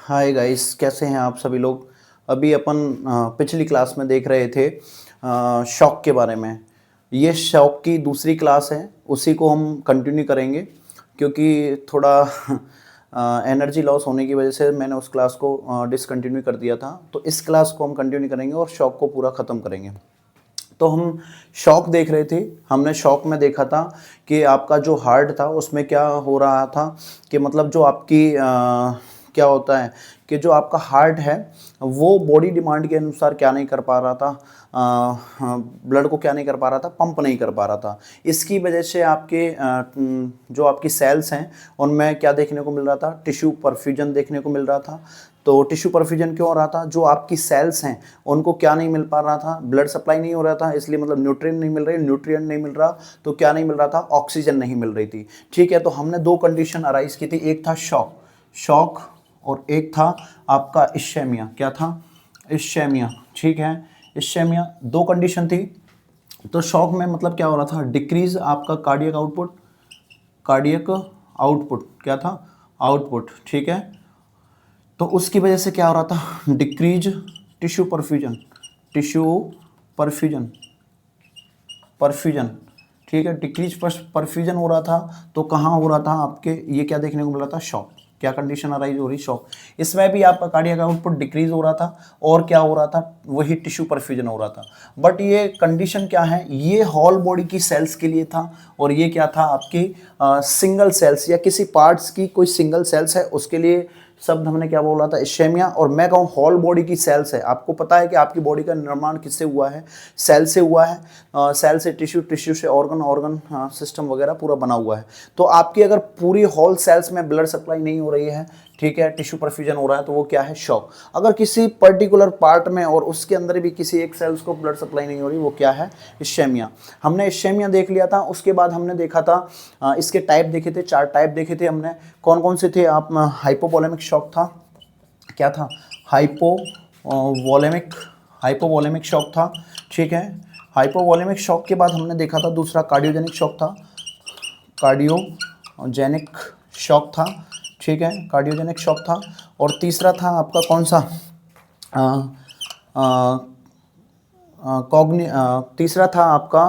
Hi guys, कैसे हैं आप सभी लोग। अभी अपन पिछली क्लास में देख रहे थे शॉक के बारे में। ये शॉक की दूसरी क्लास है, उसी को हम कंटिन्यू करेंगे क्योंकि थोड़ा एनर्जी लॉस होने की वजह से मैंने उस क्लास को डिसकंटिन्यू कर दिया था। तो इस क्लास को हम कंटिन्यू करेंगे और शॉक को पूरा ख़त्म करेंगे। तो हम शॉक देख रहे थे। हमने शॉक में देखा था कि आपका जो हार्ट था उसमें क्या हो रहा था, कि मतलब जो आपकी क्या होता है कि जो आपका हार्ट है वो बॉडी डिमांड के अनुसार क्या नहीं कर पा रहा था, ब्लड को क्या नहीं कर पा रहा था, पंप नहीं कर पा रहा था। इसकी वजह से आपके जो आपकी सेल्स हैं उनमें क्या देखने को मिल रहा था, टिश्यू परफ्यूजन देखने को मिल रहा था। तो टिश्यू परफ्यूजन क्यों हो रहा था, जो आपकी सेल्स हैं उनको क्या नहीं मिल पा रहा था, ब्लड सप्लाई नहीं हो रहा था, इसलिए मतलब न्यूट्रिएंट नहीं मिल रहे, न्यूट्रिएंट नहीं मिल रहा तो क्या नहीं मिल रहा था, ऑक्सीजन नहीं मिल रही थी। ठीक है, तो हमने दो कंडीशन अराइज की थी, एक था शॉक शॉक और एक था आपका इश्केमिया। क्या था? इश्केमिया। ठीक है, इश्केमिया दो कंडीशन थी। तो शॉक में मतलब क्या हो रहा था, डिक्रीज आपका कार्डियक आउटपुट, कार्डियक आउटपुट क्या था, आउटपुट। ठीक है, तो उसकी वजह से क्या हो रहा था, decrease tissue perfusion, tissue perfusion, perfusion. ठीक है, डिक्रीज परफ्यूजन हो रहा था। तो कहाँ हो रहा था आपके, ये क्या देखने को मिल रहा था, शॉक। क्या कंडीशन अराइज हो रही, शॉक। इसमें भी आपका कार्डियक आउटपुट डिक्रीज हो रहा था और क्या हो रहा था, वही टिश्यू परफ्यूजन हो रहा था। बट ये कंडीशन क्या है, ये होल बॉडी की सेल्स के लिए था और ये क्या था, आपकी सिंगल सेल्स या किसी पार्ट्स की कोई सिंगल सेल्स है उसके लिए शब्द हमने क्या बोला था, इश्केमिया। और मैं कहूँ होल बॉडी की सेल्स है। आपको पता है कि आपकी बॉडी का निर्माण किससे हुआ है, सेल से हुआ है। सेल से टिश्यू, टिश्यू से ऑर्गन, ऑर्गन सिस्टम वगैरह पूरा बना हुआ है। तो आपकी अगर पूरी होल सेल्स में ब्लड सप्लाई नहीं हो रही है, ठीक है, टिश्यू परफ्यूजन हो रहा है, तो वो क्या है, शॉक। अगर किसी पर्टिकुलर पार्ट में और उसके अंदर भी किसी एक सेल्स को ब्लड सप्लाई नहीं हो रही, वो क्या है, इश्केमिया। हमने इश्केमिया देख लिया था। उसके बाद हमने देखा था इसके टाइप देखे थे, 4 टाइप देखे थे हमने। कौन कौन से थे आप, हाइपोवोलेमिक शॉक था, क्या था, हाइपोवोलेमिक, हाइपोवोलेमिक शॉक था। ठीक है, हाइपोवोलेमिक शॉक के बाद हमने देखा था दूसरा कार्डियोजेनिक शॉक था, कार्डियोजेनिक शॉक था। ठीक है, कार्डियोजेनिक शॉक था। और तीसरा था आपका कौन सा, तीसरा था आपका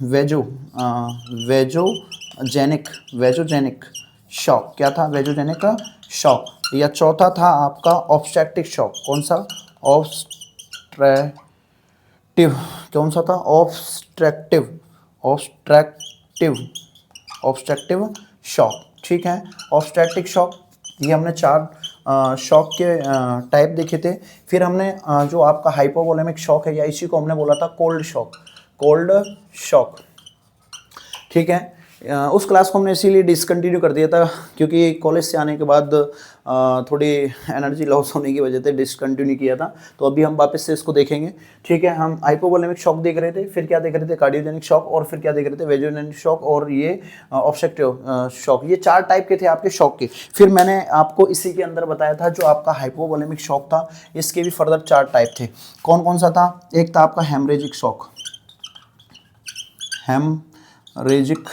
वेजोजेनिक, वेजोजेनिक शॉक। क्या था, वेजोजेनिक शॉक। या चौथा था आपका ऑब्स्ट्रक्टिव शॉक। कौन सा, ऑब्स्ट्रक्टिव, कौन सा था, ऑब्स्ट्रक्टिव, ऑब्स्ट्रक्टिव, ऑब्स्ट्रक्टिव शॉक। ठीक है, ऑब्स्ट्रक्टिव शॉक। ये हमने 4 शॉक के टाइप देखे थे। फिर हमने जो आपका हाइपोवोलेमिक शॉक है, या इसी को हमने बोला था कोल्ड शॉक, कोल्ड शॉक। ठीक है, उस क्लास को हमने इसीलिए डिसकंटिन्यू कर दिया था क्योंकि कॉलेज से आने के बाद थोड़ी एनर्जी लॉस होने की वजह से डिसकंटिन्यू किया था। तो अभी हम वापस से इसको देखेंगे। ठीक है, हम हाइपोवोलेमिक शॉक देख रहे थे, फिर क्या देख रहे थे, कार्डियोजेनिक शॉक, और फिर क्या देख रहे थे, वेजोजेनिक शॉक, और ये ऑब्स्ट्रक्टिव शॉक। ये 4 टाइप के थे आपके शॉक के। फिर मैंने आपको इसी के अंदर बताया था जो आपका हाइपोवोलेमिक शॉक था, इसके भी फर्दर 4 टाइप थे। कौन कौन सा था, एक था आपका हेमरेजिक शॉक, हेमरेजिक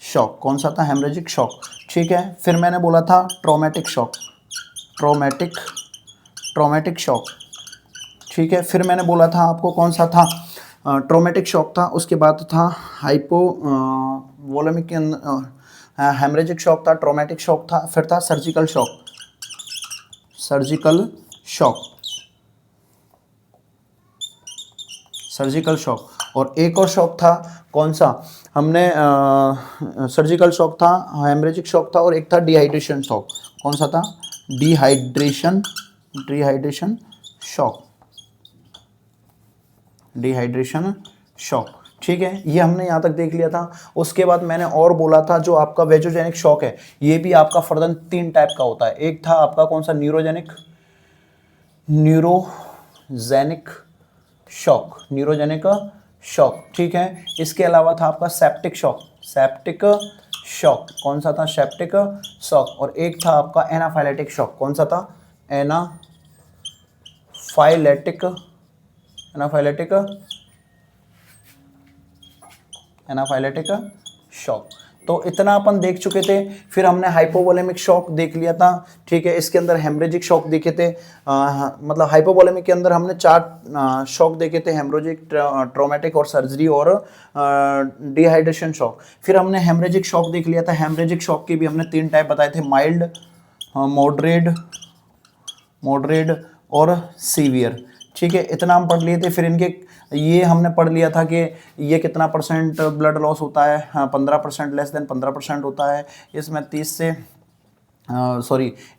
शॉक। कौन सा था, हेमरेजिक शॉक। ठीक है, फिर मैंने बोला था traumatic shock, traumatic, traumatic shock. ठीक है, फिर मैंने बोला था आपको कौन सा था, ट्रॉमेटिक शॉक था। उसके बाद था हाइपो वोलेमिक, हेमरेजिक शॉक था, ट्रॉमेटिक शॉक था, फिर था surgical shock, surgical shock, surgical shock. और एक और शॉक था, कौन सा, हमने सर्जिकल शॉक था, हेमरेजिक शॉक था, और एक था डिहाइड्रेशन शॉक। कौन सा था, dehydration, dehydration shock, dehydration shock. ठीक है, ये हमने यहाँ तक देख लिया था। उसके बाद मैंने और बोला था जो आपका वेजोजेनिक शॉक है, ये भी आपका फर्दर 3 टाइप का होता है। एक था आपका कौन सा, neurogenic, neurogenic shock, neurogenic shock. ठीक है, इसके अलावा था आपका सेप्टिक शॉक, सेप्टिक शॉक। कौन सा था, सेप्टिक शॉक। और एक था आपका एनाफाइलेटिक शॉक। कौन सा था, एनाफाइलेटिक, एनाफाइलेटिक, एनाफाइलेटिक शॉक। तो इतना अपन देख चुके थे। फिर हमने हाइपोवोलेमिक शॉक देख लिया था, ठीक है। इसके अंदर हेमरेजिक शॉक देखे थे, मतलब हाइपोवोलेमिक के अंदर हमने 4 शॉक देखे थे, हेमरेजिक, ट्रॉमेटिक और सर्जरी और डिहाइड्रेशन शॉक। फिर हमने हेमरेजिक शॉक देख लिया था। हेमरेजिक शॉक के भी हमने 3 टाइप बताए थे, माइल्ड, मॉडरेट और सीवियर, ठीक है। इतना हम पढ़ लिए थे। फिर इनके ये हमने पढ़ लिया था कि ये कितना परसेंट ब्लड लॉस होता है, 15%, लेस देन 15% होता है। इसमें 30 से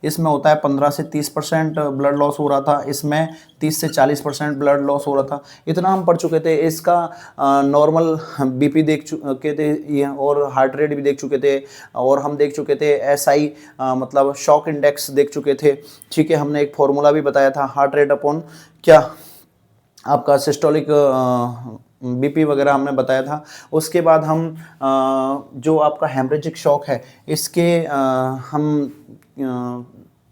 इसमें होता है 15 से 30% ब्लड लॉस हो रहा था, इसमें 30 से 40% ब्लड लॉस हो रहा था। इतना हम पढ़ चुके थे। इसका नॉर्मल बीपी देख चुके थे ये, और हार्ट रेट भी देख चुके थे, और हम देख चुके थे एसआई, मतलब शॉक इंडेक्स देख चुके थे, ठीक है। हमने एक फॉर्मूला भी बताया था, हार्ट रेट अपॉन क्या आपका सिस्टोलिक बीपी वगैरह हमने बताया था। उसके बाद हम जो आपका हेमरेजिक शॉक है इसके हम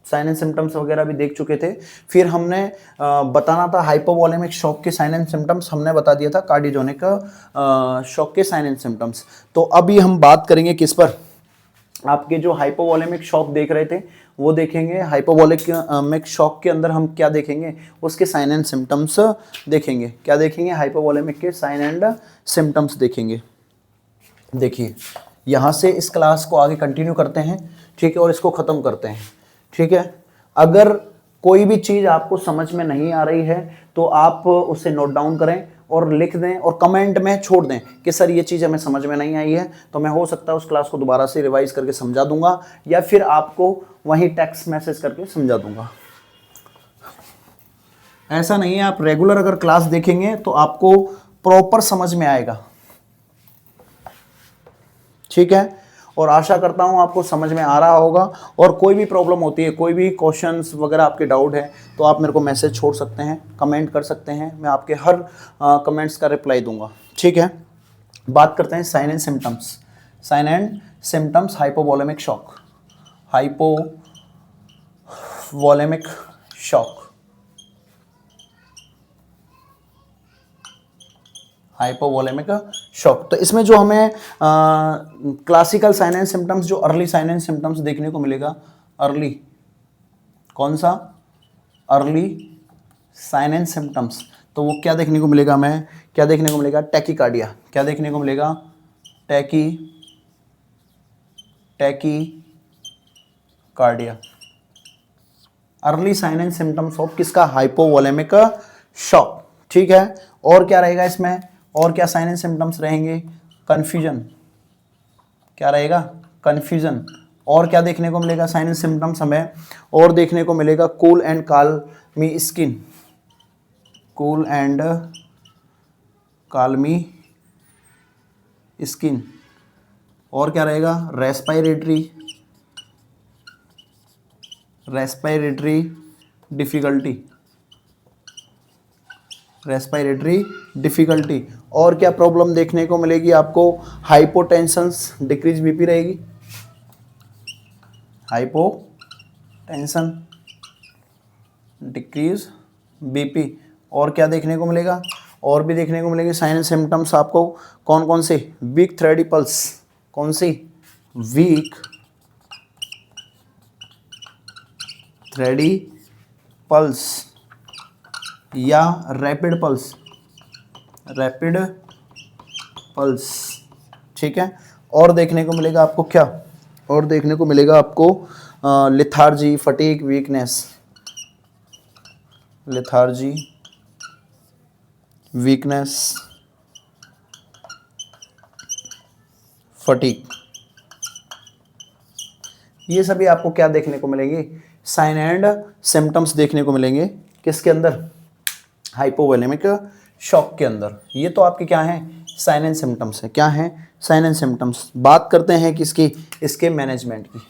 साइन एंड सिम्टम्स वगैरह भी देख चुके थे। फिर हमने बताना था हाइपोवोलेमिक शॉक के साइन एंड सिम्टम्स, हमने बता दिया था कार्डियोजेनिक शॉक के साइन एंड सिम्टम्स। तो अभी हम बात करेंगे किस पर, आपके जो हाइपोवोलेमिक शॉक देख रहे थे वो देखेंगे। हाइपोवोलेमिक शॉक के अंदर हम क्या देखेंगे, उसके साइन एंड सिम्टम्स देखेंगे। क्या देखेंगे, हाइपोवोलेमिक के साइन एंड सिम्टम्स देखेंगे। देखिए यहाँ से इस क्लास को आगे कंटिन्यू करते हैं, ठीक है, और इसको ख़त्म करते हैं, ठीक है। अगर कोई भी चीज़ आपको समझ में नहीं आ रही है तो आप उसे नोट डाउन करें और लिख दें और कमेंट में छोड़ दें कि सर ये चीज़ हमें समझ में नहीं आई है, तो मैं हो सकता है उस क्लास को दोबारा से रिवाइज करके समझा दूंगा, या फिर आपको वहीं टेक्स्ट मैसेज करके समझा दूंगा। ऐसा नहीं है, आप रेगुलर अगर क्लास देखेंगे तो आपको प्रॉपर समझ में आएगा, ठीक है। और आशा करता हूं आपको समझ में आ रहा होगा। और कोई भी प्रॉब्लम होती है, कोई भी क्वेश्चंस वगैरह आपके डाउट है, तो आप मेरे को मैसेज छोड़ सकते हैं, कमेंट कर सकते हैं, मैं आपके हर कमेंट्स का रिप्लाई दूंगा, ठीक है। बात करते हैं sign and symptoms. Sign and symptoms hypovolaemic shock. Hypovolaemic shock, hypovolaemic shock. तो इसमें जो हमें क्लासिकल साइन एंड सिम्टम्स, जो अर्ली साइन एंड सिम्टम्स देखने को मिलेगा, अर्ली, कौन सा, अर्ली साइन एंड सिम्टम्स, तो वो क्या देखने को मिलेगा, हमें क्या देखने को मिलेगा, टैकीकार्डिया। क्या देखने को मिलेगा, tachycardia. Early sign and symptoms of किसका, हाइपोवोलेमिक शॉक, ठीक है। और क्या रहेगा इसमें, और क्या साइन एंड सिम्टम्स रहेंगे, कन्फ्यूजन, क्या रहेगा, कन्फ्यूजन। और क्या देखने को मिलेगा साइन एंड सिम्टम्स हमें, और देखने को मिलेगा cool and calmy skin, cool and calmy skin. और क्या रहेगा, रेस्पिरेटरी डिफिकल्टी। और क्या प्रॉब्लम देखने को मिलेगी आपको, हाइपोटेंशन, डिक्रीज बीपी रहेगी, हाइपोटेंशन, डिक्रीज बीपी। और क्या देखने को मिलेगा, और भी देखने को मिलेंगे साइन एंड सिम्टम्स आपको, कौन कौन से, वीक थ्रेडी पल्स, कौन सी, वीक थ्रेडी पल्स या रैपिड पल्स, ठीक है। और देखने को मिलेगा आपको क्या, और देखने को मिलेगा आपको lethargy, fatigue, weakness, lethargy, weakness, fatigue. ये सभी आपको क्या देखने को मिलेंगे, साइन एंड सिम्टम्स देखने को मिलेंगे, किसके अंदर, हाइपोवोलेमिक शॉक के अंदर। ये तो आपके क्या हैं, साइन एंड सिम्टम्स है, क्या हैं, साइन एंड सिम्टम्स। बात करते हैं किसकी, इसके मैनेजमेंट की।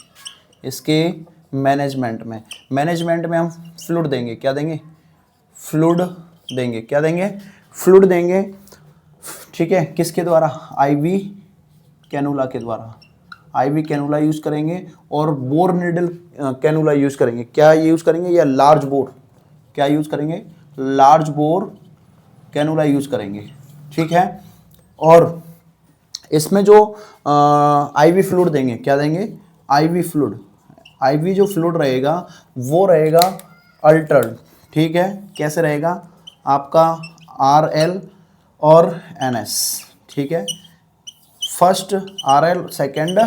इसके मैनेजमेंट में हम फ्लूइड देंगे, क्या देंगे, फ्लूइड देंगे, क्या देंगे, फ्लूइड देंगे, ठीक है। किसके द्वारा, आईवी कैनुला के द्वारा, आईवी कैनुला यूज करेंगे, और बोर निडल कैनुला यूज करेंगे। क्या यूज करेंगे, या लार्ज बोर, क्या यूज करेंगे, लार्ज बोर कैनुला यूज करेंगे, ठीक है। और इसमें जो आईवी फ्लूइड देंगे, क्या देंगे, आईवी फ्लूइड, आईवी जो फ्लूइड रहेगा वो रहेगा अल्टर्ड, ठीक है, कैसे रहेगा आपका RL और NS, ठीक है, फर्स्ट RL सेकेंड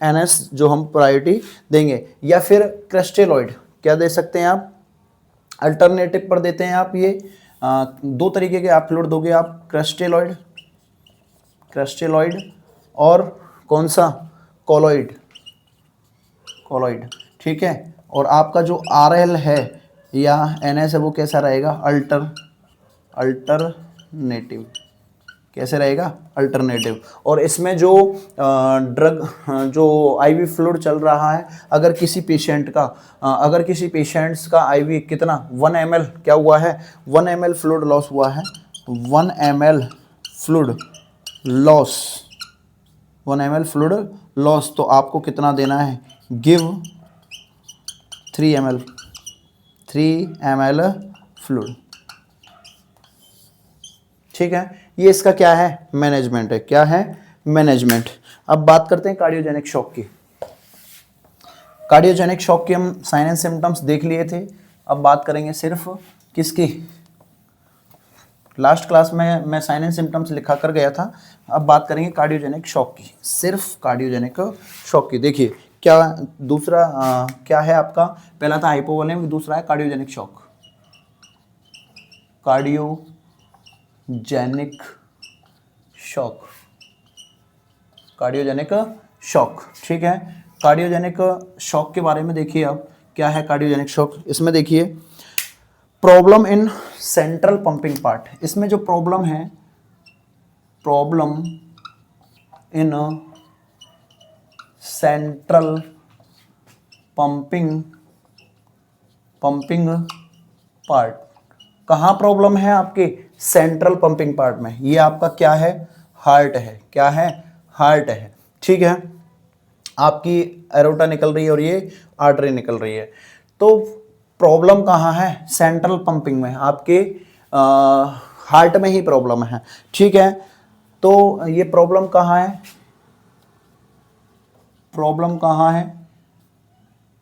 NS जो हम प्रायोरिटी देंगे, या फिर क्रिस्टलोइड क्या दे सकते हैं आप, अल्टरनेटिव पर देते हैं आप ये दो तरीके के आप फ्लूइड दोगे आप, क्रिस्टलोइड, क्रिस्टलोइड और कौन सा, कोलॉइड, कोलॉइड, ठीक है, और आपका जो RL है या NS है वो कैसा रहेगा, अल्टरनेटिव, कैसे रहेगा, अल्टरनेटिव। और इसमें जो ड्रग जो आईवी फ्लूइड चल रहा है, अगर किसी पेशेंट का अगर किसी पेशेंट्स का आईवी कितना 1 ml क्या हुआ है, 1 ml फ्लूइड लॉस हुआ है, 1 ml fluid loss, 1 ml fluid loss, तो आपको कितना देना है, गिव 3 ml फ्लूइड, ठीक है, ये इसका क्या है, मैनेजमेंट है, क्या है, मैनेजमेंट। अब बात करते हैं कार्डियोजेनिक शॉक की। कार्डियोजेनिक शॉक के हम साइन एंड सिम्टम्स देख लिए थे, अब बात करेंगे सिर्फ किसकी, लास्ट क्लास में मैं साइन एंड सिम्टम्स लिखा कर गया था, अब बात करेंगे कार्डियोजेनिक शॉक की, सिर्फ कार्डियोजेनिक शॉक की। देखिए क्या दूसरा क्या है आपका, पहला था हाइपोवोलेमिक, दूसरा है cardiogenic shock, cardiogenic shock, cardiogenic shock, ठीक है। कार्डियोजेनिक शॉक के बारे में देखिए आप, क्या है कार्डियोजेनिक शॉक, इसमें देखिए problem in central pumping part, इसमें जो प्रॉब्लम है, problem in central pumping part, कहाँ प्रॉब्लम है आपके, सेंट्रल पंपिंग पार्ट में, ये आपका क्या है, हार्ट है, क्या है, हार्ट है, ठीक है, आपकी एरोटा निकल रही है और ये आर्टरी निकल रही है, तो प्रॉब्लम कहाँ है, सेंट्रल पंपिंग में, आपके हार्ट में ही प्रॉब्लम है, ठीक है, तो ये प्रॉब्लम कहाँ है, प्रॉब्लम कहाँ है,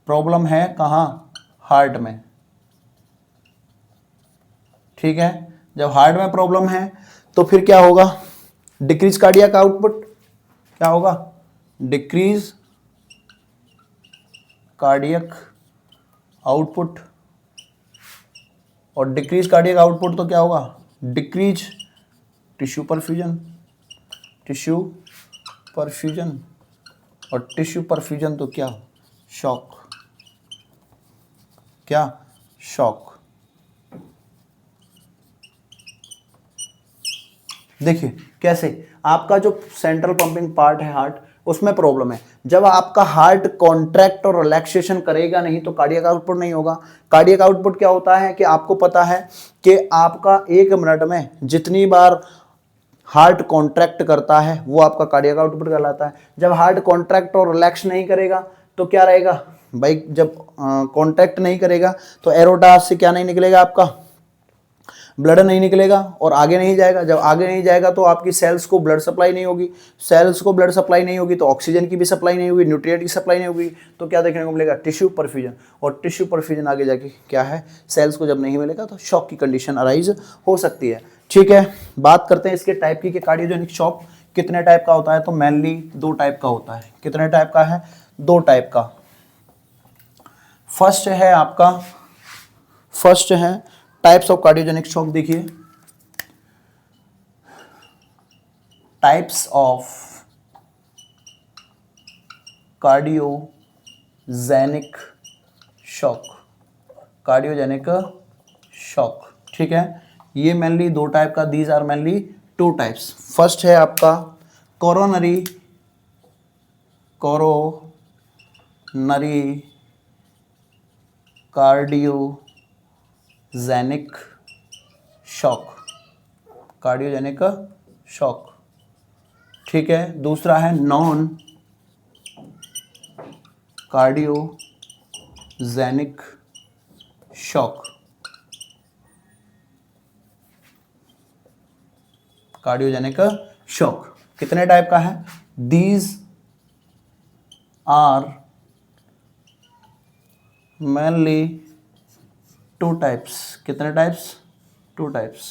प्रॉब्लम है कहाँ, हार्ट में, ठीक है, जब हार्ट में प्रॉब्लम है तो फिर क्या होगा, डिक्रीज कार्डियक आउटपुट, क्या होगा, डिक्रीज कार्डियक आउटपुट, और डिक्रीज कार्डियक आउटपुट तो क्या होगा, decrease tissue perfusion, tissue perfusion, और टिश्यू परफ्यूजन तो क्या, शॉक, क्या, शॉक। देखिए कैसे आपका जो सेंट्रल पंपिंग पार्ट है हार्ट, उसमें प्रॉब्लम है, जब आपका हार्ट कॉन्ट्रैक्ट और रिलैक्सेशन करेगा नहीं तो कार्डियक आउटपुट नहीं होगा। कार्डियक आउटपुट क्या होता है कि आपको पता है कि आपका 1 मिनट में जितनी बार हार्ट कॉन्ट्रैक्ट करता है वो आपका कार्डियक आउटपुट कहलाता है। जब हार्ट कॉन्ट्रैक्ट और रिलैक्स नहीं करेगा तो क्या रहेगा भाई, जब कॉन्ट्रैक्ट नहीं करेगा तो एरोटा से क्या नहीं निकलेगा, आपका ब्लड नहीं निकलेगा और आगे नहीं जाएगा। जब आगे नहीं जाएगा तो आपकी सेल्स को ब्लड सप्लाई नहीं होगी, सेल्स को ब्लड सप्लाई नहीं होगी तो ऑक्सीजन की भी सप्लाई नहीं होगी, न्यूट्रिएंट की सप्लाई नहीं होगी, तो क्या देखने को मिलेगा, टिश्यू परफ्यूजन। और टिश्यू परफ्यूजन आगे जाके क्या है, सेल्स को जब नहीं मिलेगा तो शॉक की कंडीशन अराइज हो सकती है, ठीक है। बात करते हैं इसके टाइप की कि कार्डियोजेनिक शॉक कितने टाइप का होता है, तो मेनली 2 टाइप का होता है। कितने टाइप का है, 2 टाइप का। फर्स्ट है आपका, फर्स्ट है टाइप्स ऑफ कार्डियोजेनिक शॉक, देखिए types of cardiogenic shock, cardiogenic shock, ठीक है। ये मेनली 2 टाइप का, these are mainly 2 types. First है आपका coronary, coronary cardiogenic shock, cardiogenic shock, ठीक है। दूसरा है non cardiogenic shock, cardiogenic shock, कितने टाइप का है? These are mainly two types. कितने types? Two types,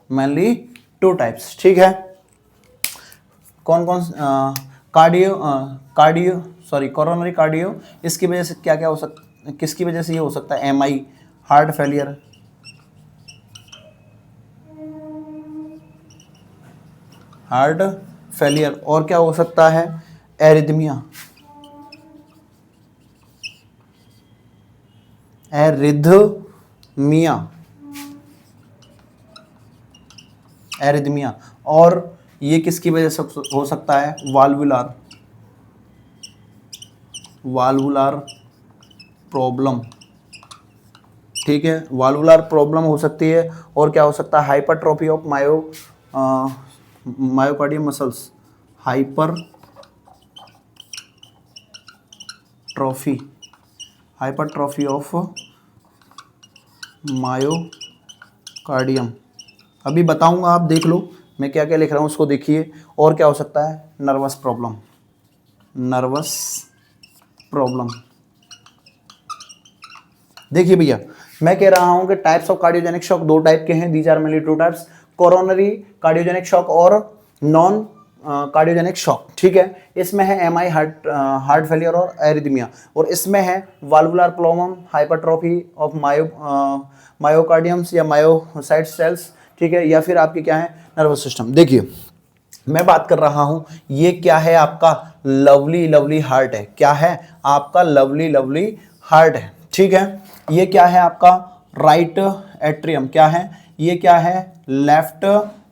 mainly two types. ठीक है, कौन कौन? कोरोनरी कार्डियो, इसकी वजह से क्या क्या हो सकता, किसकी वजह से ये हो सकता है? MI, heart failure, heart failure, और क्या हो सकता है? Arrhythmia, arrhythmia, arrhythmia. और ये किसकी वजह से हो सकता है? वाल्वुलार, वाल्वुलार प्रॉब्लम। ठीक है, वाल्वुलार प्रॉब्लम हो सकती है। और क्या हो सकता है? Hypertrophy of myocardium muscles, hypertrophy of myocardium. अभी बताऊंगा, आप देख लो मैं क्या क्या लिख रहा हूँ, उसको देखिए। और क्या हो सकता है? Nervous problem, nervous problem. देखिए भैया, मैं कह रहा हूं कि टाइप्स ऑफ कार्डियोजेनिक शॉक दो टाइप के हैं, these are mainly two types, coronary cardiogenic shock और नॉन कार्डियोजेनिक शॉक। ठीक है, इसमें है एमआई, हार्ट फेलियर और एरिथमिया, और इसमें है valvular problem, hypertrophy of myocardiums या मायोसाइट सेल्स। ठीक है, या फिर आपकी क्या है? Nervous system. देखिए, मैं बात कर रहा हूं, ये क्या है? आपका लवली लवली हार्ट है। क्या है? आपका लवली लवली हार्ट है। ठीक है, ये क्या है? आपका राइट एट्रियम। क्या है? ये क्या है? Left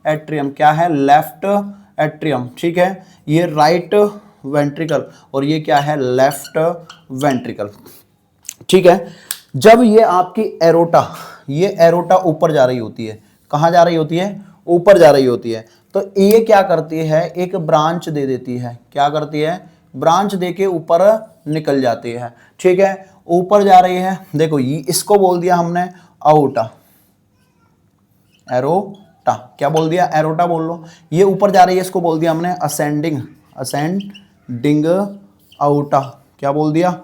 atrium. क्या है? Left atrium. ठीक है, ये राइट वेंट्रिकल, और ये क्या है? Left ventricle. ठीक है, जब ये आपकी एरोटा, ये एरोटा ऊपर जा रही होती है, कहाँ जा रही होती है? ऊपर जा रही होती है, तो ये क्या करती है? एक ब्रांच दे देती है। क्या करती है? ब्रांच देके ऊपर निकल जाती है। ठीक है, ऊपर जा रही है। देखो, ये इसको बोल दिया हमने आउटा, एरोटा। क्या बोल दिया? एरोटा बोल लो। ये ऊपर जा रही है, इसको बोल दिया हमने असेंडिंग, असेंडिंग आउटा। क्या बोल दिया?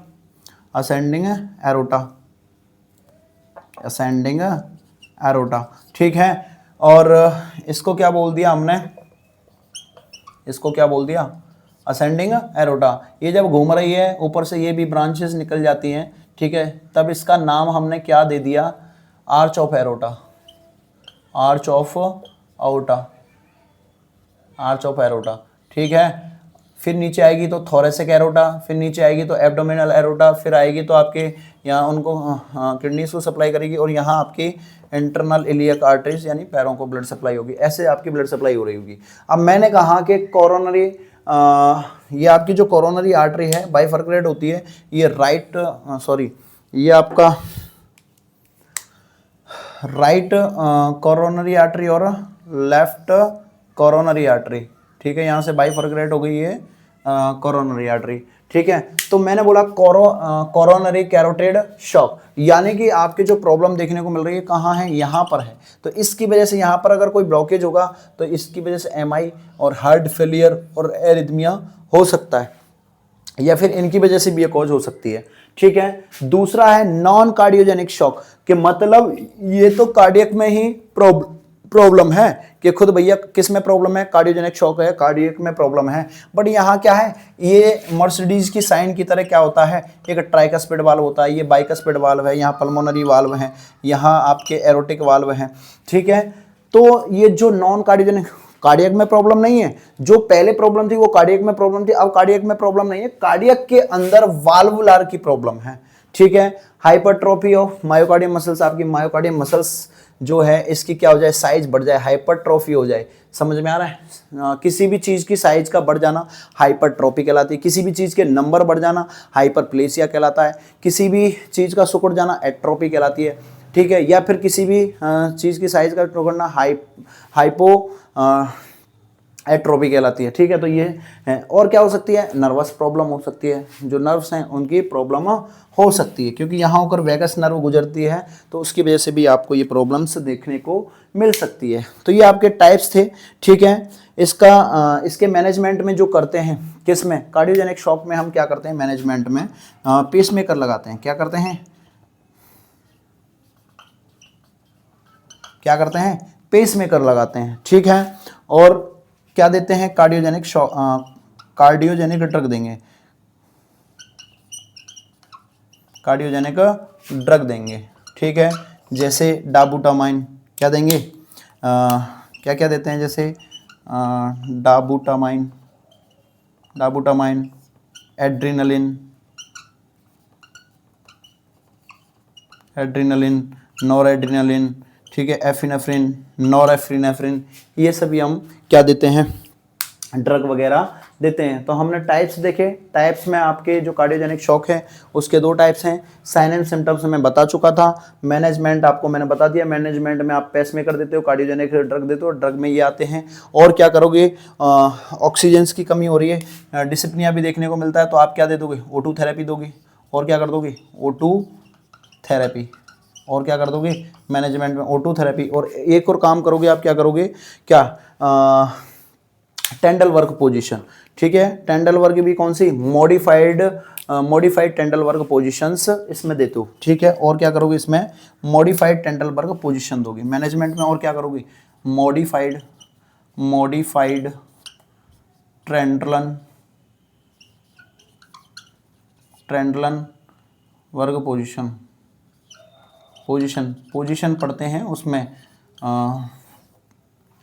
Ascending aorta, ascending aorta. ठीक है, और इसको क्या बोल दिया हमने? इसको क्या बोल दिया? Ascending aorta. ये जब घूम रही है ऊपर से, ये भी ब्रांचेस निकल जाती हैं। ठीक है, तब इसका नाम हमने क्या दे दिया? Arch of aorta, arch of outta, arch of aorta. ठीक है, फिर नीचे आएगी तो थोरेसिक एरोटा, फिर नीचे आएगी तो एब्डोमिनल एरोटा, फिर आएगी तो आपके यहाँ उनको किडनीज को सप्लाई करेगी, और यहाँ आपकी इंटरनल इलियक आर्टरीज यानी पैरों को ब्लड सप्लाई होगी। ऐसे आपकी ब्लड सप्लाई हो रही होगी। अब मैंने कहा कि कोरोनरी, ये आपकी जो कोरोनरी आर्टरी है बाइफर्कुलेट होती है, ये ये आपका राइट कोरोनरी आर्टरी और लेफ्ट कोरोनरी आर्टरी। ठीक है, यहाँ से बाइफर्कुलेट हो गई है कोरोनरी आर्टरी। ठीक है, तो मैंने बोला कोरोनरी कैरोटिड शॉक, यानी कि आपकी जो प्रॉब्लम देखने को मिल रही है कहाँ है? यहाँ पर है। तो इसकी वजह से यहाँ पर अगर कोई ब्लॉकेज होगा तो इसकी वजह से एमआई और हार्ट फेलियर और एरिथमिया हो सकता है, या फिर इनकी वजह से भी ये कॉज हो सकती है। ठीक है, दूसरा है नॉन कार्डियोजेनिक शॉक, कि मतलब ये तो कार्डियक में ही प्रॉब्लम है, कि खुद भैया किस में प्रॉब्लम है? कार्डियोजेनिक शॉक है, कार्डियक में प्रॉब्लम है। बट यहाँ क्या है? ये मर्सिडीज की साइन की तरह क्या होता है? एक ट्राइकस्पिड वाल्व होता है, ये बाइकस्पिड वाल्व है, यहाँ पल्मोनरी वाल्व है, यहाँ आपके एरोटिक वाल्व है। ठीक है, तो ये जो नॉन कार्डियोजेनिक, कार्डियक में प्रॉब्लम नहीं है, जो पहले प्रॉब्लम थी वो कार्डियक में प्रॉब्लम थी, अब कार्डियक में प्रॉब्लम नहीं है, कार्डियक के अंदर वाल्वुलर की प्रॉब्लम है। ठीक है, हाइपरट्रोफी ऑफ मायोकार्डियम मसल्स, आपकी मायोकार्डियम मसल्स जो है इसकी क्या हो जाए? साइज बढ़ जाए, हाइपरट्रोफी हो जाए। समझ में आ रहा है? किसी भी चीज की साइज का बढ़ जाना हाइपरट्रोफी कहलाती है, किसी भी चीज के नंबर बढ़ जाना हाइपरप्लेसिया कहलाता है, किसी भी चीज का सिकुड़ जाना एट्रोफी कहलाती है। ठीक है, या फिर किसी भी चीज की साइज का टुकड़ना हाइपो एट्रोफी कहलाती है। ठीक है, तो ये है। और क्या हो सकती है? नर्वस प्रॉब्लम हो सकती है, जो नर्व्स हैं उनकी प्रॉब्लम हो सकती है, क्योंकि यहाँ होकर वैगस नर्व गुजरती है, तो उसकी वजह से भी आपको ये प्रॉब्लम्स देखने को मिल सकती है। तो ये आपके टाइप्स थे। ठीक है, इसके मैनेजमेंट में जो करते हैं, किस में, कार्डियोजेनिक शॉक में हम क्या करते हैं मैनेजमेंट में, पेसमेकर लगाते हैं। क्या करते हैं, क्या करते हैं, पेसमेकर लगाते हैं, ठीक है। और क्या देते हैं, कार्डियोजेनिक शॉक, कार्डियोजेनिक ड्रग देंगे, कार्डियोजेनिक ड्रग देंगे, ठीक है। जैसे डाबूटामाइन, क्या देंगे, क्या क्या देते हैं, जैसे डाबूटामाइन, डाबूटामाइन, एड्रीनलिन, एड्रीनलिन, नॉरएड्रीनलिन, ठीक है, एफिनेफ्रिन, नॉरएफ्रिनेफ्रिन, ये सभी हम क्या देते हैं, ड्रग वगैरह देते हैं। तो हमने टाइप्स देखे। टाइप्स में आपके जो कार्डियोजेनिक शॉक है उसके दो टाइप्स हैं। साइन एंड सिम्टम्स में बता चुका था। मैनेजमेंट आपको मैंने बता दिया। मैनेजमेंट में आप पेसमेकर देते हो, कार्डियोजेनिक ड्रग देते हो, ड्रग में ये आते हैं। और क्या करोगे, ऑक्सीजन की कमी हो रही है, डिस्पनिया भी देखने को मिलता है, तो आप क्या दे दोगे, O2 थेरेपी दोगे। और क्या कर दोगे, O2 थेरेपी। और क्या कर दोगे मैनेजमेंट में, O2 थेरेपी। और एक और काम करोगे आप, क्या करोगे, क्या, टेंडल वर्क पोजीशन, ठीक है। टेंडल वर्क भी कौन सी, मॉडिफाइड टेंडल वर्क पोजीशंस इसमें देते हो, ठीक है। और क्या करोगे, इसमें मॉडिफाइड टेंडल वर्क पोजीशन दोगे मैनेजमेंट में। और क्या करोगे, मॉडिफाइड ट्रेंडलन वर्ग पोजीशन पढ़ते हैं उसमें,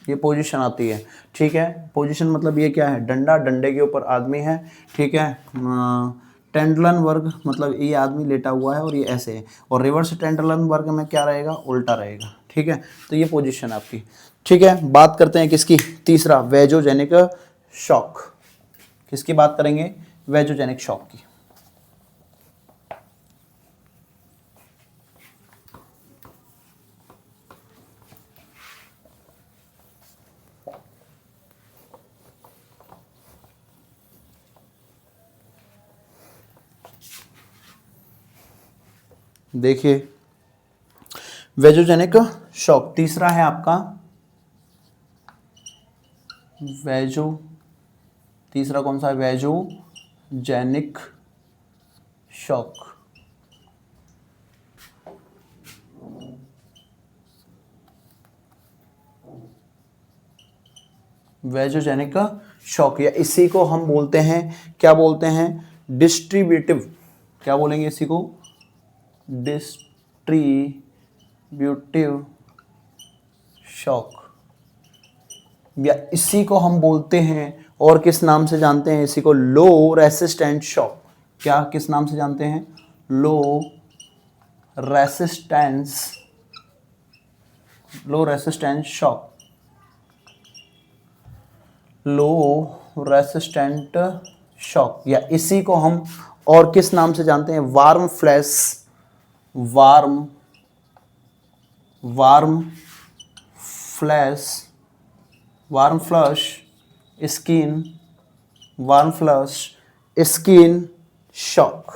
ये पोजीशन आती है, ठीक है। पोजीशन मतलब ये क्या है, डंडा, डंडे के ऊपर आदमी है, ठीक है। टेंडलन वर्ग मतलब ये आदमी लेटा हुआ है और ये ऐसे है। और रिवर्स टेंडलन वर्ग में क्या रहेगा, उल्टा रहेगा, ठीक है। तो ये पोजीशन आपकी, ठीक है। बात करते हैं किसकी, तीसरा, वेजोजेनिक शॉक। किसकी बात करेंगे, वेजोजेनिक शॉक की। देखिए, वेजोजेनिक शॉक तीसरा है आपका, तीसरा कौन सा है, वेजोजेनिक शॉक। वेजोजेनिक शॉक, या इसी को हम बोलते हैं, क्या बोलते हैं, डिस्ट्रीब्यूटिव। क्या बोलेंगे इसी को, डिस्ट्रीब्यूटिव शॉक, या इसी को हम बोलते हैं, और किस नाम से जानते हैं इसी को, लो रेसिस्टेंट शॉक। क्या, किस नाम से जानते हैं, लो रेसिस्टेंस शॉक, लो रेसिस्टेंट शॉक, या इसी को हम और किस नाम से जानते हैं, वार्म फ्लश स्किन शॉक।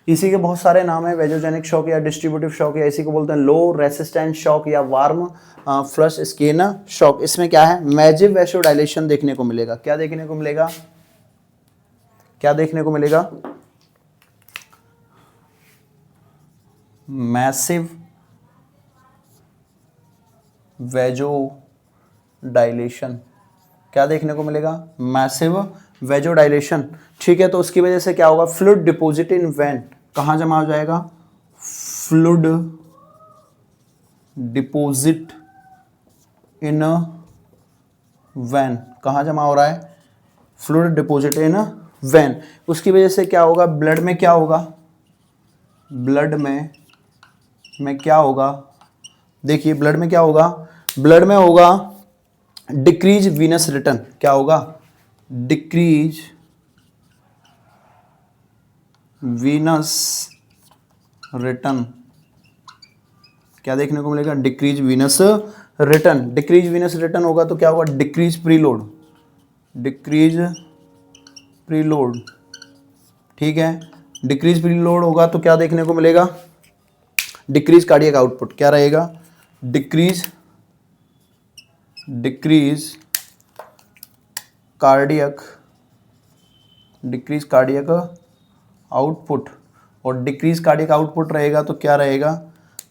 इसी के बहुत सारे नाम है, वेजोजेनिक शॉक या डिस्ट्रीब्यूटिव शॉक, या इसी को बोलते हैं लो रेसिस्टेंट शॉक या वार्म फ्लश स्किन शॉक। इसमें क्या है, मैसिव वैसोडाइलेशन देखने को मिलेगा। क्या देखने को मिलेगा, क्या देखने को मिलेगा, मैसिव वैसोडाइलेशन। क्या देखने को मिलेगा, मैसिव वैसोडाइलेशन, ठीक है। तो उसकी वजह से क्या होगा, फ्लूइड डिपॉजिट इन वेन, कहाँ जमा हो जाएगा, फ्लूइड डिपॉजिट इन वेन, कहाँ जमा हो रहा है, फ्लूइड डिपॉजिट इन वेन। उसकी वजह से क्या होगा, ब्लड में क्या होगा, ब्लड में क्या होगा, देखिए ब्लड में क्या होगा, ब्लड में होगा डिक्रीज वीनस रिटर्न। क्या होगा, डिक्रीज वीनस रिटर्न। क्या देखने को मिलेगा, decrease venous return. Decrease venous return होगा तो क्या होगा, डिक्रीज प्रीलोड, ठीक है। डिक्रीज प्रीलोड होगा तो क्या देखने को मिलेगा, डिक्रीज कार्डियक आउटपुट क्या रहेगा, डिक्रीज कार्डियक आउटपुट, और डिक्रीज कार्डियक आउटपुट रहेगा तो क्या रहेगा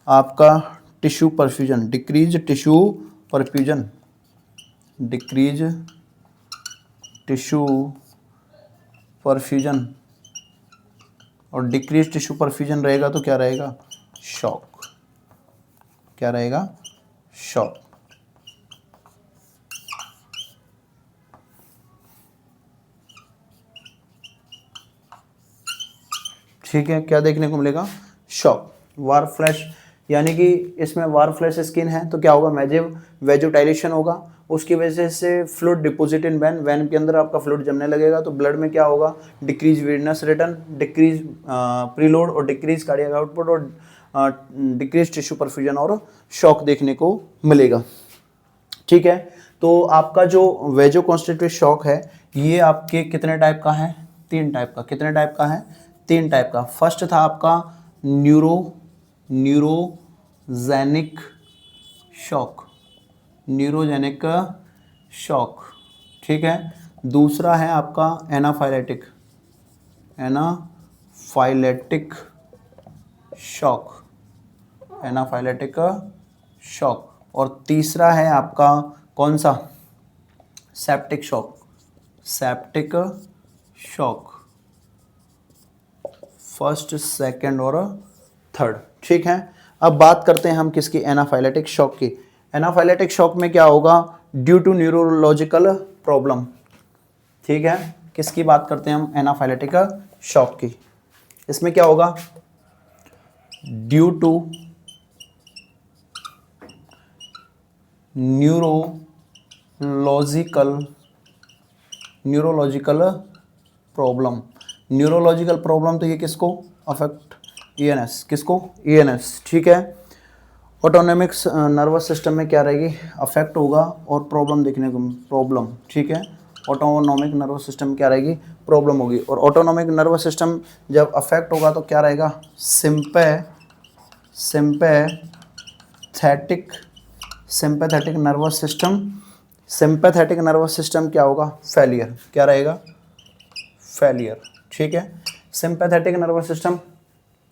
आपका tissue perfusion, decrease tissue perfusion, decrease tissue perfusion, और डिक्रीज टिश्यू परफ्यूजन रहेगा तो क्या रहेगा, शॉक, क्या रहेगा, शॉक। ठीक है, क्या देखने को मिलेगा, शॉक। वार फ्लैश, यानी कि इसमें वार फ्लैश स्किन है तो क्या होगा, मैजिव वेजोडाइलेशन होगा, उसकी वजह से fluid deposit in vein, vein के अंदर आपका फ्लूइड जमने लगेगा, तो ब्लड में क्या होगा, decrease venous return, decrease preload, और डिक्रीज कार्डियक आउटपुट, और डिक्रीज टिश्यू परफ्यूजन और शॉक देखने को मिलेगा। ठीक है, तो आपका जो वेजो कॉन्स्टिट्यूटिव शॉक है ये आपके कितने टाइप का है, 3 टाइप का। कितने टाइप का है, 3 टाइप का। फर्स्ट था आपका न्यूरोजेनिक शॉक, न्यूरोजेनिक शॉक, ठीक है। दूसरा है आपका एनाफाइलेटिक शॉक, एनाफाइलेटिक शॉक, और तीसरा है आपका कौन सा, septic shock, septic shock, first, second और थर्ड। ठीक है, अब बात करते हैं हम किसकी, एनाफाइलेटिक शॉक की। एनाफाइलेटिक शॉक में क्या होगा, ड्यू टू न्यूरोलॉजिकल प्रॉब्लम। ठीक है, किसकी बात करते हैं हम, एनाफाइलेटिक शॉक की। इसमें क्या होगा, due to neurological problem. Neurological problem तो ये किसको अफेक्ट, ईएनएस, किसको, ईएनएस। ठीक है, ऑटोनॉमिक नर्वस सिस्टम में क्या रहेगी, अफेक्ट होगा और प्रॉब्लम देखने को, प्रॉब्लम। ठीक है, ऑटोनॉमिक नर्वस सिस्टम क्या रहेगी, प्रॉब्लम होगी, और ऑटोनॉमिक नर्वस सिस्टम जब अफेक्ट होगा तो क्या रहेगा, sympathetic nervous system, sympathetic nervous system क्या होगा, फेलियर, क्या रहेगा, फेलियर। ठीक है, सिंपैथेटिक नर्वस सिस्टम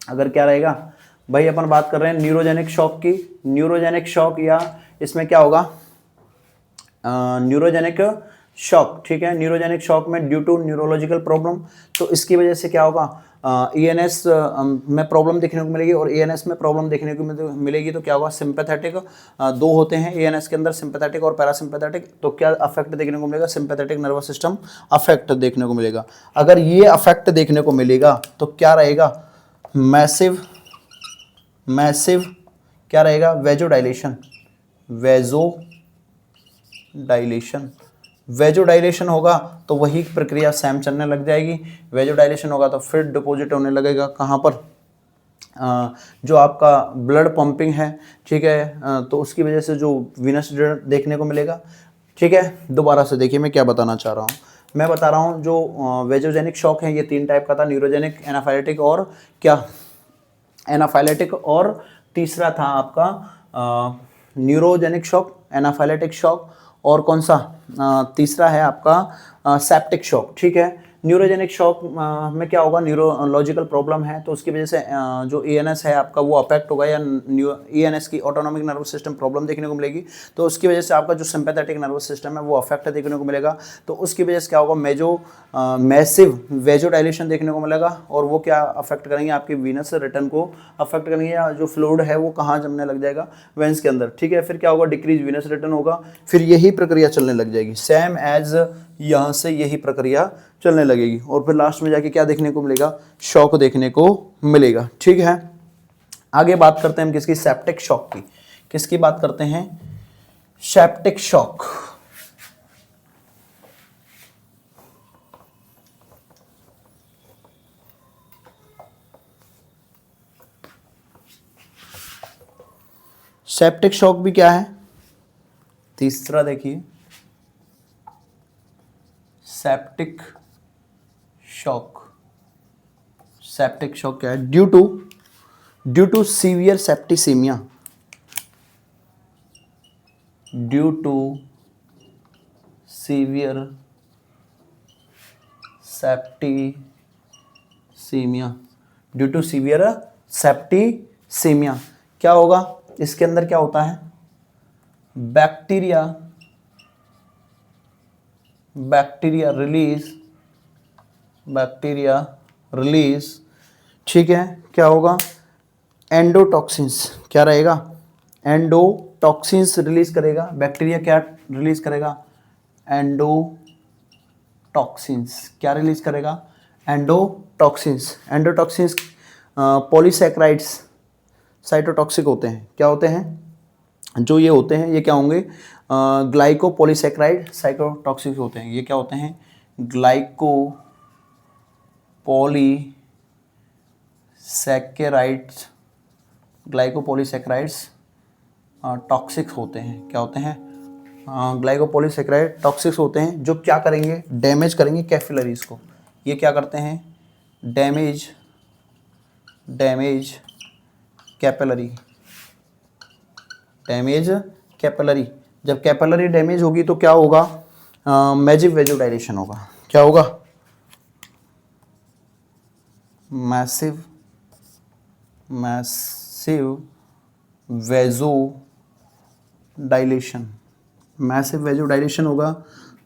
अगर क्या रहेगा, भाई अपन बात कर रहे हैं न्यूरोजेनिक शॉक की, न्यूरोजेनिक शॉक या इसमें क्या होगा, न्यूरोजेनिक शॉक। ठीक है, न्यूरोजेनिक शॉक में ड्यू टू न्यूरोलॉजिकल प्रॉब्लम, तो इसकी वजह से क्या होगा, ईएनएस में प्रॉब्लम देखने को मिलेगी, और ईएनएस में प्रॉब्लम देखने को मिलेगी तो क्या होगा, सिंपैथेटिक, 2 होते हैं ईएनएस के अंदर, सिंपैथेटिक और पैरासिम्पैथेटिक, तो क्या अफेक्ट देखने को मिलेगा, सिंपैथेटिक नर्वस सिस्टम अफेक्ट देखने को मिलेगा। अगर ये अफेक्ट देखने को मिलेगा तो क्या रहेगा, मैसिव क्या रहेगा, वेजोडाइलेशन, वेजोडाइलेशन होगा तो वही प्रक्रिया सेम चलने लग जाएगी। वेजोडाइलेशन होगा तो फिर डिपॉजिट होने लगेगा कहाँ पर, जो आपका ब्लड पंपिंग है। ठीक है, तो उसकी वजह से जो वीनस देखने को मिलेगा। ठीक है, दोबारा से देखिए मैं क्या बताना चाह रहा हूँ। मैं बता रहा हूँ जो वेजोजेनिक शॉक है ये 3 टाइप का था, न्यूरोजेनिक, एनाफाइलेटिक और क्या, एनाफाइलेटिक, और तीसरा था आपका न्यूरोजेनिक शॉक, एनाफाइलेटिक शॉक, और कौन सा, तीसरा है आपका सेप्टिक शॉक। ठीक है, न्यूरोजेनिक शॉक में क्या होगा, न्यूरोलॉजिकल प्रॉब्लम है तो उसकी वजह से जो ईएनएस है आपका वो अफेक्ट होगा, या ईएनएस की ऑटोनॉमिक नर्वस सिस्टम प्रॉब्लम देखने को मिलेगी, तो उसकी वजह से आपका जो सिंपैथेटिक नर्वस सिस्टम है वो अफेक्ट देखने को मिलेगा, तो उसकी वजह से क्या होगा, मैसिव वेजोडाइलेशन देखने को मिलेगा, और वो क्या अफेक्ट करेंगे, आपकी वीनस रिटर्न को अफेक्ट करेंगे, या जो फ्लूइड है वो कहाँ जमने लग जाएगा, वेंस के अंदर। ठीक है, फिर क्या होगा, डिक्रीज वीनस रिटर्न होगा, फिर यही प्रक्रिया चलने लग जाएगी, सेम एज यहाँ से यही प्रक्रिया चलने लगेगी, और फिर लास्ट में जाके क्या देखने को मिलेगा, शॉक देखने को मिलेगा। ठीक है, आगे बात करते हैं हम किसकी, सेप्टिक शॉक की। किसकी बात करते हैं, सेप्टिक शॉक। सेप्टिक शॉक भी क्या है, तीसरा देखिए, सेप्टिक शॉक। सेप्टिक शॉक क्या है, due to severe septicaemia, due to severe septicaemia, due to severe septicaemia क्या होगा, इसके अंदर क्या होता है, बैक्टीरिया रिलीज, ठीक है, क्या होगा, एंडोटॉक्सिन्स, क्या रहेगा, एंडोटॉक्सिन्स रिलीज करेगा, बैक्टीरिया क्या रिलीज करेगा, एंडोटॉक्सिन्स, क्या रिलीज करेगा, एंडोटॉक्सिन्स पॉलीसैकेराइड्स साइटोटॉक्सिक होते हैं, क्या होते हैं, जो ये होते हैं ये क्या होंगे, ग्लाइकोपॉलीसैकेराइड साइटोटॉक्सिक होते हैं, ये क्या होते हैं, ग्लाइकोपॉलीसैकेराइड्स टॉक्सिक होते हैं, क्या होते हैं, ग्लाइकोपॉलीसैकेराइड टॉक्सिक्स होते हैं, जो क्या करेंगे, डैमेज करेंगे कैपिलरीज को, ये क्या करते हैं, डैमेज कैपिलरी, जब कैपिलरी डैमेज होगी तो क्या होगा, मैसिव वेजोडाइलेशन होगा, क्या होगा, मैसिव वेजोडाइलेशन होगा,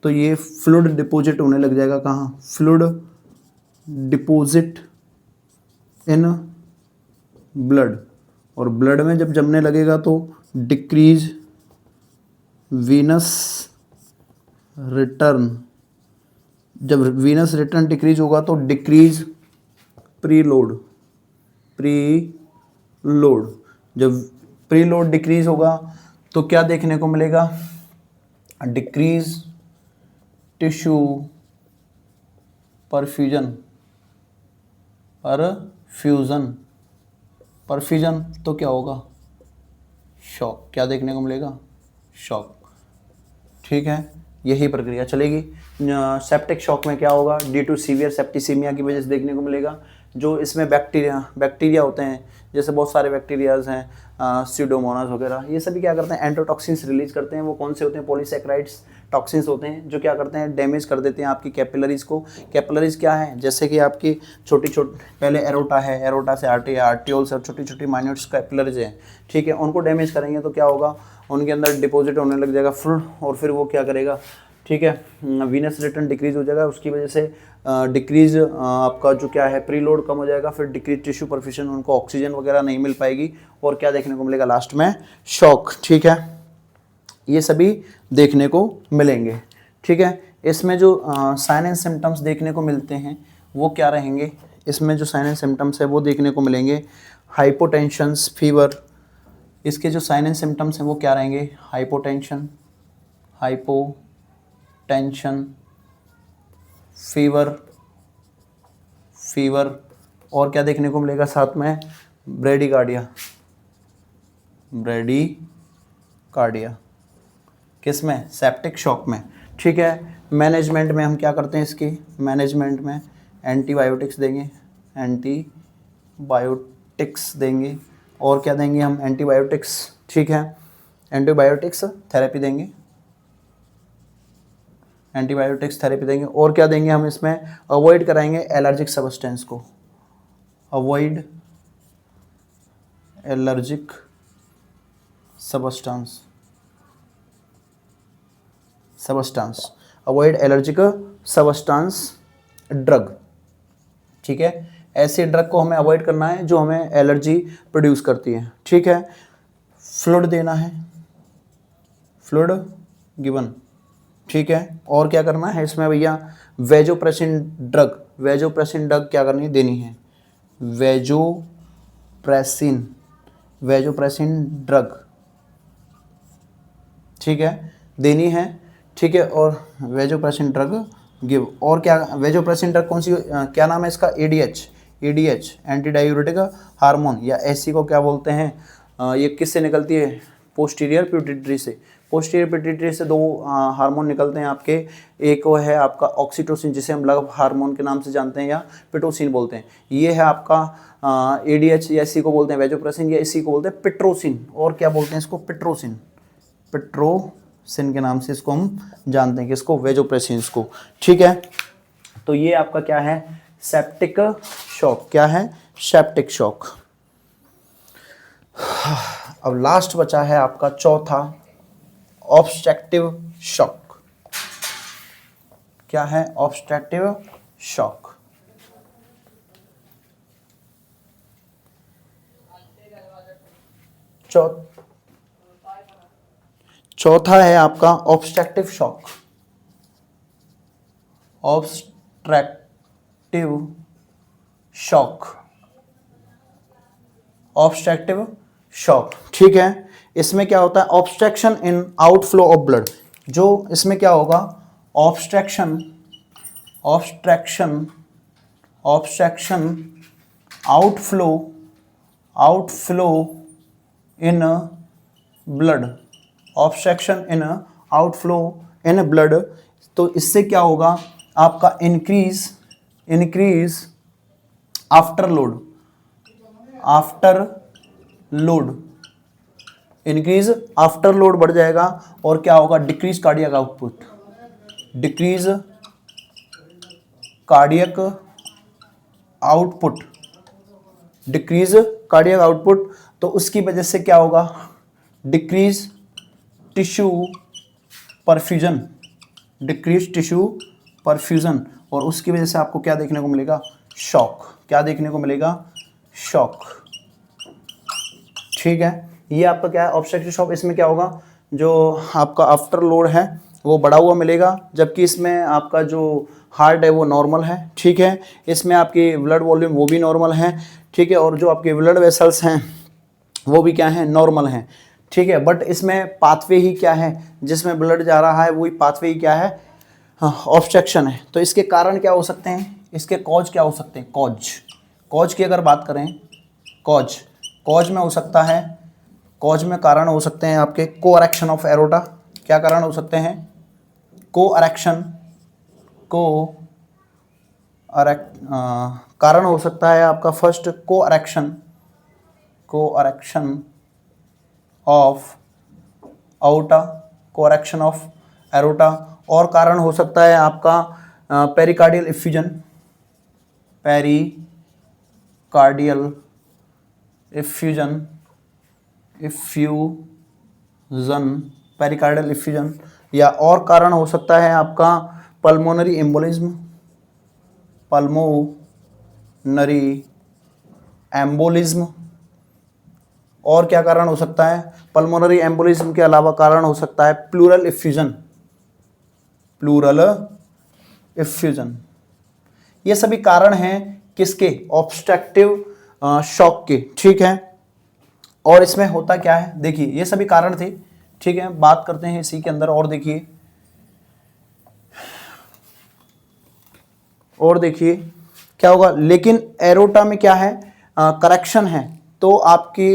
तो ये फ्लूइड डिपॉजिट होने लग जाएगा, कहाँ, फ्लूइड डिपॉजिट इन ब्लड, और ब्लड में जब जमने लगेगा तो डिक्रीज वीनस रिटर्न, जब वीनस रिटर्न डिक्रीज होगा तो डिक्रीज प्रीलोड, जब प्रीलोड डिक्रीज होगा तो क्या देखने को मिलेगा, डिक्रीज टिश्यू परफ्यूजन, तो क्या होगा, शॉक, क्या देखने को मिलेगा, शॉक, ठीक है, यही प्रक्रिया चलेगी। सेप्टिक शॉक में क्या होगा, ड्यू टू सीवियर सेप्टिसीमिया की वजह से देखने को मिलेगा, जो इसमें बैक्टीरिया होते हैं, जैसे बहुत सारे बैक्टीरियाज हैं, स्यूडोमोनास वगैरह, ये सभी क्या करते हैं, एंडोटॉक्सिन्स रिलीज करते हैं, वो कौन से होते हैं, पॉलीसैकेराइड्स टॉक्सिन्स होते हैं, जो क्या करते हैं, डैमेज कर देते हैं आपकी कैपिलरीज को। कैपिलरीज क्या है, जैसे कि आपकी छोटी पहले एरोटा है, एरोटा से आर्टियोल्स और छोटी छोटी माइन्यूट कैपिलरीज हैं, ठीक है, उनको डैमेज करेंगे तो क्या होगा, उनके अंदर डिपॉजिट होने लग जाएगा फ्लूइड, और फिर वो क्या करेगा, ठीक है, वीनस रिटर्न डिक्रीज हो जाएगा, उसकी वजह से डिक्रीज आपका जो क्या है, प्रीलोड कम हो जाएगा, फिर डिक्रीज टिश्यू परफ्यूजन, उनको ऑक्सीजन वगैरह नहीं मिल पाएगी, और क्या देखने को मिलेगा, लास्ट में शॉक, ठीक है, ये सभी देखने को मिलेंगे, ठीक है। इसमें जो साइन एंड सिम्टम्स देखने को मिलते हैं वो क्या रहेंगे, इसमें जो साइन एंड सिम्टम्स है वो देखने को मिलेंगे, हाइपोटेंशंस, फीवर, इसके जो साइन एंड सिम्टम्स हैं वो क्या रहेंगे, हाइपोटेंशन, फीवर, और क्या देखने को मिलेगा साथ में, ब्रेडिकार्डिया, किस में, सेप्टिक शॉक में, ठीक है। मैनेजमेंट में हम क्या करते हैं, इसकी मैनेजमेंट में एंटीबायोटिक्स देंगे, और क्या देंगे हम, एंटीबायोटिक्स, ठीक है, एंटीबायोटिक्स थेरेपी देंगे, और क्या देंगे हम इसमें, अवॉइड कराएंगे एलर्जिक सब्सटेंस को, अवॉइड एलर्जिक सबस्टांस ड्रग, ठीक है, ऐसे ड्रग को हमें अवॉइड करना है जो हमें एलर्जी प्रोड्यूस करती है, ठीक है। फ्लूइड देना है, फ्लूइड गिवन, ठीक है, और क्या करना है इसमें भैया, वेजोप्रेसिन ड्रग क्या करनी देनी है, वेजोप्रेसिन ड्रग, ठीक है, देनी है, ठीक है, और वेजोप्रेसिन ड्रग गिव, और क्या, वेजोप्रेसिन ड्रग कौन सी, क्या नाम है इसका, एडीएच, एंटी डायूरेटिक हार्मोन, या ऐसी को क्या बोलते हैं, ये किससे निकलती है, पोस्टीरियर पिट्यूटरी से, पोस्टीरियर पिट्यूटरी से दो हार्मोन निकलते हैं आपके, एक वो है आपका ऑक्सीटोसिन जिसे हम लव हार्मोन के नाम से जानते हैं या पिटोसिन बोलते हैं, ये है आपका एडीएच या इसी को बोलते हैं वेजोप्रेसिन या इसी को बोलते हैं पिट्रोसिन, और क्या बोलते हैं इसको पिट्रोसिन, पिट्रोसिन के नाम से इसको हम जानते हैं कि इसको वेजोप्रेसिन को, ठीक है। तो ये आपका क्या है सेप्टिक शॉक, क्या है सेप्टिक शॉक। अब लास्ट बचा है आपका चौथा ऑब्स्ट्रक्टिव शॉक, क्या है ऑब्स्ट्रक्टिव शॉक। चौथा है आपका obstructive shock, obstructive shock, obstructive shock, ठीक है। इसमें क्या होता है obstruction in outflow of blood, जो इसमें क्या होगा obstruction outflow in blood, obstruction in outflow in blood. तो इससे क्या होगा आपका इंक्रीज आफ्टर लोड बढ़ जाएगा, और क्या होगा डिक्रीज कार्डियक आउटपुट, तो उसकी वजह से क्या होगा डिक्रीज टिश्यू परफ्यूजन, और उसकी वजह से आपको क्या देखने को मिलेगा शॉक, शॉक, ठीक है। ये आपका क्या है ऑब्स्ट्रक्टिव शॉक। इसमें क्या होगा जो आपका आफ्टर लोड है वो बढ़ा हुआ मिलेगा, जबकि इसमें आपका जो हार्ट है वो नॉर्मल है, ठीक है। इसमें आपकी ब्लड वॉल्यूम वो भी नॉर्मल है, ठीक है, और जो आपके ब्लड वेसल्स हैं वो भी क्या है नॉर्मल हैं, ठीक है। बट इसमें पाथवे ही क्या है जिसमें ब्लड जा रहा है वही पाथवे ही क्या है ऑब्स्ट्रक्शन है। तो इसके कारण क्या हो सकते हैं, इसके कॉज क्या हो सकते हैं, कॉज की अगर बात करें, कॉज में हो सकता है, कॉज में कारण हो सकते हैं आपके कोअरेक्शन ऑफ एरोटा। क्या कारण हो सकते हैं कारण हो सकता है आपका फर्स्ट कोअरेक्शन ऑफ एरोटा, और कारण हो सकता है आपका पेरिकार्डियल इफ्यूजन, पेरिकार्डियल इफ्यूजन, या और कारण हो सकता है आपका पल्मोनरी एम्बोलिज्म, और क्या कारण हो सकता है पल्मोनरी एम्बोलिज्म के अलावा कारण हो सकता है प्लूरल इफ्यूजन। ये सभी कारण हैं किसके ऑब्स्ट्रक्टिव शॉक के, ठीक है। और इसमें होता क्या है देखिए, ये सभी कारण थे, ठीक है। बात करते हैं इसी के अंदर, और देखिए क्या होगा। लेकिन एरोटा में क्या है करेक्शन है, तो आपकी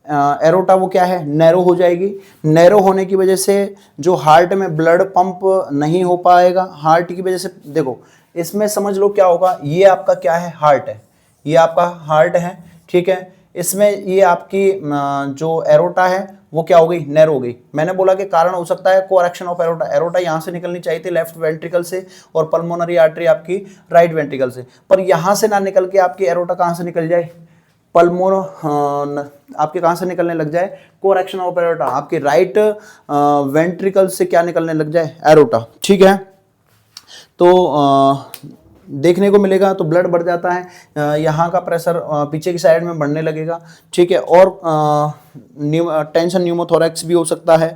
एरोटा वो क्या है नैरो हो जाएगी। नैरो होने की वजह से जो हार्ट में ब्लड पंप नहीं हो पाएगा, हार्ट की वजह से। देखो इसमें समझ लो क्या होगा, ये आपका क्या है हार्ट है, ये आपका हार्ट है, ठीक है। इसमें ये आपकी जो एरोटा है वो क्या हो गई नैरो हो गई। मैंने बोला कि कारण हो सकता है कोअरेक्शन ऑफ एरोटा, एरोटा यहाँ से निकलनी चाहिए थी लेफ्ट वेंट्रिकल से, और पल्मोनरी आर्टरी आपकी राइट वेंट्रिकल से, पर यहाँ से ना निकल के आपकी एरोटा कहाँ से निकल जाए आपके कहाँ से निकलने लग जाए कोअरेक्शन ऑफ एरोटा, आपके राइट वेंट्रिकल से क्या निकलने लग जाए एरोटा, ठीक है। तो देखने को मिलेगा तो ब्लड बढ़ जाता है, यहाँ का प्रेशर पीछे की साइड में बढ़ने लगेगा, ठीक है। और टेंशन न्यूमोथोरैक्स भी हो सकता है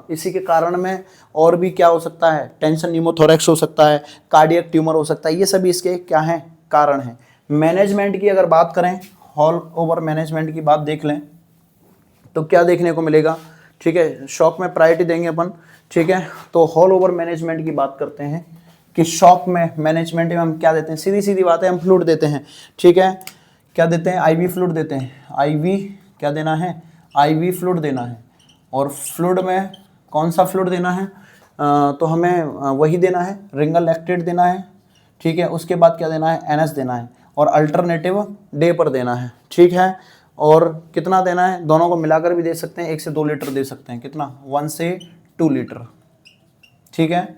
इसी के कारण में, और भी क्या हो सकता है टेंशन न्यूमोथोरैक्स हो सकता है, कार्डियक ट्यूमर हो सकता है, ये सभी इसके क्या हैं कारण हैं। मैनेजमेंट की अगर बात करें, ऑल ओवर मैनेजमेंट की बात देख लें तो क्या देखने को मिलेगा, ठीक है। शॉक में प्रायोरिटी देंगे अपन, ठीक है। तो ऑल ओवर मैनेजमेंट की बात करते हैं कि शॉक में मैनेजमेंट में हम क्या देते हैं, सीधी सीधी बात है, हम फ्लूइड देते हैं, ठीक है। क्या देते हैं आईवी फ्लूइड देते हैं, आईवी क्या देना है आईवी फ्लूइड देना है। और फ्लूइड में कौन सा फ्लूइड देना है, तो हमें वही देना है, रिंगल लैक्टेट देना है, ठीक है। उसके बाद क्या देना है, एनएस देना है, और अल्टरनेटिव डे पर देना है, ठीक है। और कितना देना है, दोनों को मिलाकर भी दे सकते हैं, 1 से 2 लीटर दे सकते हैं, कितना, 1 से 2 लीटर, ठीक है।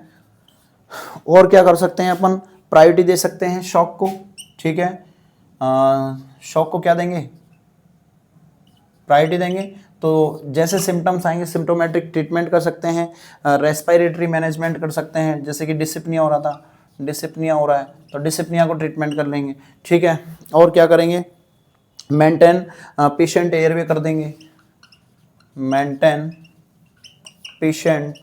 और क्या कर सकते हैं अपन, प्रायोरिटी दे सकते हैं शॉक को, ठीक है। शॉक को क्या देंगे, प्रायोरिटी देंगे। तो जैसे सिम्टम्स आएंगे सिम्टोमेटिक ट्रीटमेंट कर सकते हैं, रेस्पिरेटरी मैनेजमेंट कर सकते हैं, जैसे कि डिस्पनिया हो रहा था, डिस्पनिया हो रहा है तो डिस्पनिया को ट्रीटमेंट कर लेंगे, ठीक है। और क्या करेंगे, मेंटेन पेशेंट एयरवे कर देंगे, मेंटेन पेशेंट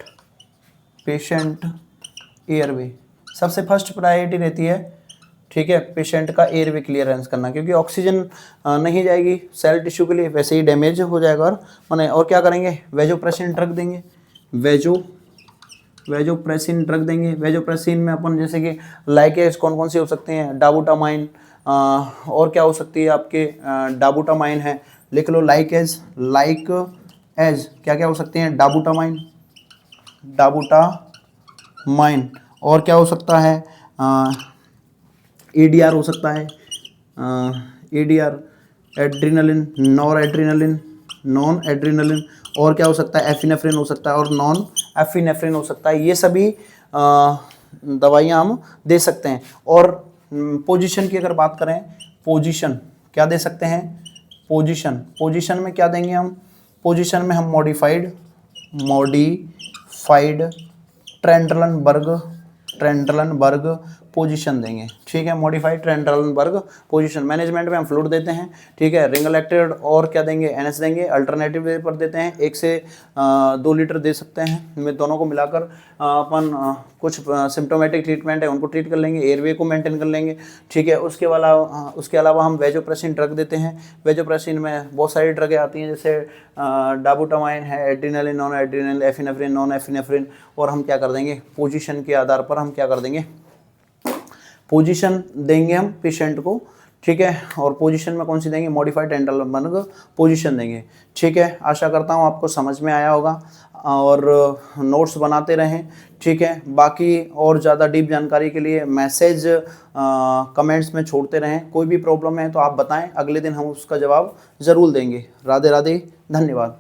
एयरवे सबसे फर्स्ट प्रायोरिटी रहती है, ठीक है। पेशेंट का एयरवे क्लियरेंस करना, क्योंकि ऑक्सीजन नहीं जाएगी सेल टिश्यू के लिए, वैसे ही डैमेज हो जाएगा। और क्या करेंगे, वेजोप्रेसिन ड्रग देंगे, वेजोप्रेसिन ड्रग देंगे। वेजोप्रेसिन में अपन जैसे कि लाइकेज कौन कौन से हो सकते हैं, डाबूटामाइन, और क्या हो सकती है आपके, डाबूटामाइन है, लिख लो, लाइकेज क्या क्या हो सकते हैं, डाबूटामाइन, और क्या हो सकता है, EDR हो सकता है, EDR, एड्रीनलिन, नॉन एड्रीनलिन, और क्या हो सकता है, एफिनेफ्रिन हो सकता है, और नॉन एफिनेफ्रिन हो सकता है। ये सभी दवाइयाँ हम दे सकते हैं। और पोजीशन की अगर बात करें, पोजीशन क्या दे सकते हैं, पोजीशन में क्या देंगे हम, पोजीशन में हम मॉडिफाइड ट्रेंडलनबर्ग पोजीशन देंगे, ठीक है। Modified Trendelenburg position. मैनेजमेंट में हम फ्लूइड देते हैं, ठीक है, रिंगल लैक्टेट, और क्या देंगे, एनएस देंगे। अल्टरनेटिव वे पर देते हैं, 1 से 2 लीटर दे सकते हैं। में दोनों को मिलाकर अपन कुछ सिम्टोमेटिक ट्रीटमेंट है उनको ट्रीट कर लेंगे, एयरवे को मेंटेन कर लेंगे, ठीक है। उसके अलावा हम वेजोप्रेसिन ड्रग देते हैं। वेजोप्रेसिन में बहुत सारी ड्रगें आती हैं, जैसे डाबूटामाइन है, adrenaline, non adrenaline, epinephrine, non epinephrine. और हम क्या कर देंगे, पोजीशन के आधार पर हम क्या कर देंगे, पोजीशन देंगे हम पेशेंट को, ठीक है। और पोजीशन में कौन सी देंगे, मॉडिफाइड ट्रेंडलनबर्ग पोजीशन देंगे, ठीक है। आशा करता हूँ आपको समझ में आया होगा, और नोट्स बनाते रहें, ठीक है। बाकी और ज़्यादा डीप जानकारी के लिए मैसेज कमेंट्स में छोड़ते रहें। कोई भी प्रॉब्लम है तो आप बताएं, अगले दिन हम उसका जवाब ज़रूर देंगे। राधे राधे, धन्यवाद।